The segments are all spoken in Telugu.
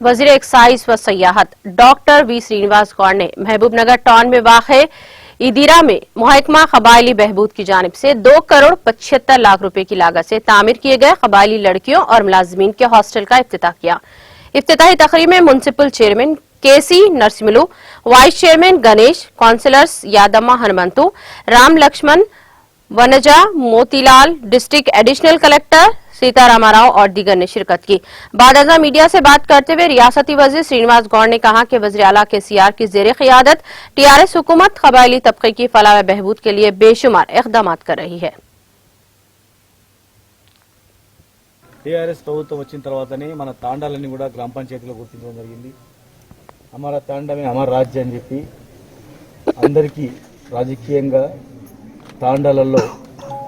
वजीर एक्साइज व सयाहत डॉक्टर वी श्रीनिवास गौड़ ने महबूबनगर टाउन में वाक़े ईदिरा में महकमा कबायली बहबूद की जानिब से 2 करोड़ 75 लाख रुपए की लागत से तामीर किए गए कबायली लड़कियों और मुलाजमीन के हॉस्टल का इफ्तिताह किया। इफ्तिताही तकरीब में municipal chairman KC Narasimhulu, vice chairman Ganesh, councillors Yadamma Hanumanthu, Ram Lakshman Vanaja, Motilal, district additional collector Sitarama Rao और दीगर ने शिरकत की। बाद मीडिया से बात करते हुए रियासती वजीर श्रीनिवास गौड़ ने कहा कि वज़ीर आला केसीआर की ज़ेर क़ियादत टीआरएस हुकूमत कबायली तबके की फलाह व बहबूद के लिए बेशुमार इक़दामात कर रही है। టీఆర్ఎస్ ప్రభుత్వం వచ్చిన తర్వాతనే మన తాండాలన్నీ కూడా గ్రామ పంచాయతీలో గుర్తించడం జరిగింది. హమారా తాండమే హమారా రాజ్యం అని చెప్పి అందరికీ రాజకీయంగా తాండాలలో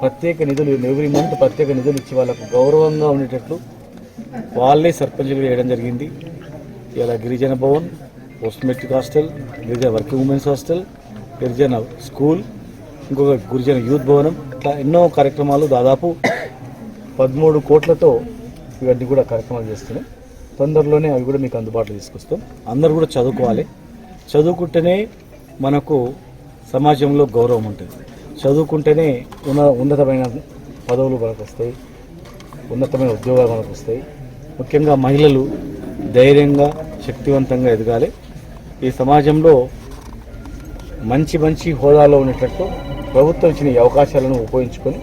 ప్రత్యేక నిధులు ఎవ్రీ మంత్ ప్రత్యేక నిధులు ఇచ్చి వాళ్ళకు గౌరవంగా ఉండేటట్లు వాళ్ళే సర్పంచులు వేయడం జరిగింది. ఇలా గిరిజన భవన్, పోస్ట్ మెట్రిక్ హాస్టల్, గిరిజన వర్కింగ్ ఉమెన్స్ హాస్టల్, గిరిజన స్కూల్, ఇంకొక గిరిజన యూత్ భవనం, ఇట్లా ఎన్నో కార్యక్రమాలు దాదాపు 13 కోట్లతో ఇవన్నీ కూడా కార్యక్రమాలు చేస్తున్నాం. తొందరలోనే అవి కూడా మీకు అందుబాటులో తీసుకొస్తాం. అందరూ కూడా చదువుకోవాలి. చదువుకుంటేనే మనకు సమాజంలో గౌరవం ఉంటుంది. చదువుకుంటేనే ఉన్నతమైన పదవులు మనకు వస్తాయి, ఉన్నతమైన ఉద్యోగాలు మనకు వస్తాయి. ముఖ్యంగా మహిళలు ధైర్యంగా శక్తివంతంగా ఎదగాలి. ఈ సమాజంలో మంచి హోదాలో ఉండేటట్టు ప్రభుత్వం ఇచ్చిన ఈ అవకాశాలను ఉపయోగించుకొని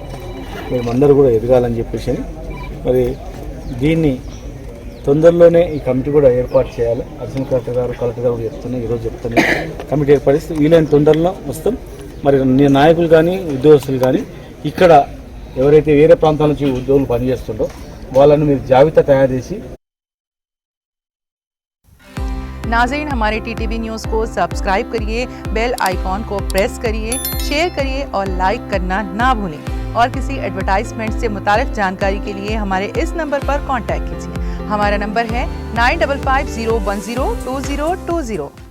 మేమందరూ కూడా ఎదగాలని చెప్పేసి మరి దీన్ని తొందరలోనే ఈ కమిటీ కూడా ఏర్పాటు చేయాలి. అడిషనల్ కలెక్టర్ గారు కూడా చెప్తున్నాయి, ఈరోజు చెప్తున్నాయి. కమిటీ ఏర్పడిస్తే వీలైన తొందరలో వస్తాం. మరి నాయకులు కానీ ఉద్యోగస్తులు కానీ ఇక్కడ ఎవరైతే వేరే ప్రాంతాల నుంచి ఉద్యోగులు పనిచేస్తుండో వాళ్ళని మీరు జాబితా తయారు చేసి नाज़रीन, हमारे टीटीवी न्यूज़ को सब्सक्राइब करिए, बेल आइकॉन को प्रेस करिए, शेयर करिए और लाइक करना ना भूलें। और किसी एडवर्टाइजमेंट से मुताल्लिक़ जानकारी के लिए हमारे इस नंबर पर कांटेक्ट कीजिए। हमारा नंबर है 9550102020।